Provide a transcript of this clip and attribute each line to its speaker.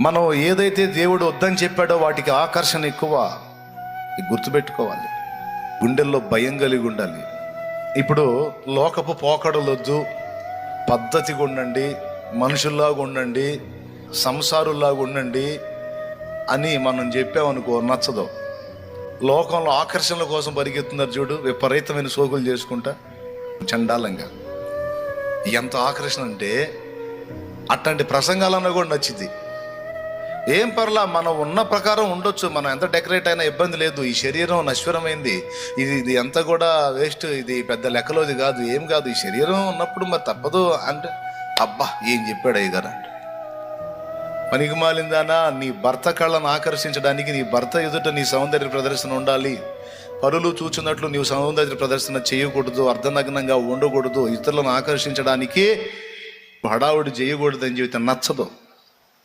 Speaker 1: మనం ఏదైతే దేవుడు వద్దని చెప్పాడో వాటికి ఆకర్షణ ఎక్కువ. గుర్తుపెట్టుకోవాలి, గుండెల్లో భయం కలిగి ఉండాలి. ఇప్పుడు లోకపు పోకడలొద్దు, పద్ధతిగా ఉండండి, మనుషుల్లాగా ఉండండి, సంసారుల్లాగా ఉండండి అని మనం చెప్పామనుకో, నచ్చదు. లోకంలో ఆకర్షణల కోసం పరిగెత్తున్నారు చూడు, విపరీతమైన సోకులు చేసుకుంటా చండాలంగా. ఎంత ఆకర్షణ అంటే అట్లాంటి ప్రసంగాలన్నా కూడా నచ్చింది. ఏం పర్లా, మనం ఉన్న ప్రకారం ఉండొచ్చు, మనం ఎంత డెకరేట్ అయినా ఇబ్బంది లేదు. ఈ శరీరం నశ్వరమైంది, ఇది అంతా కూడా వేస్ట్, ఇది పెద్ద లెక్కలోది కాదు, ఏం కాదు. ఈ శరీరం ఉన్నప్పుడు మరి తప్పదు అంటే, అబ్బా ఏం చెప్పాడు అయ్యగారు అంటే. పనికి మాలిందానా, నీ భర్త కళ్ళను ఆకర్షించడానికి నీ భర్త ఎదుట నీ సౌందర్య ప్రదర్శన ఉండాలి. పరులు చూచున్నట్లు నీవు సౌందర్య ప్రదర్శన చేయకూడదు, అర్ధనగ్నంగా ఉండకూడదు, ఇతరులను ఆకర్షించడానికి హడావుడి చేయకూడదు అని చెబితే నచ్చదు.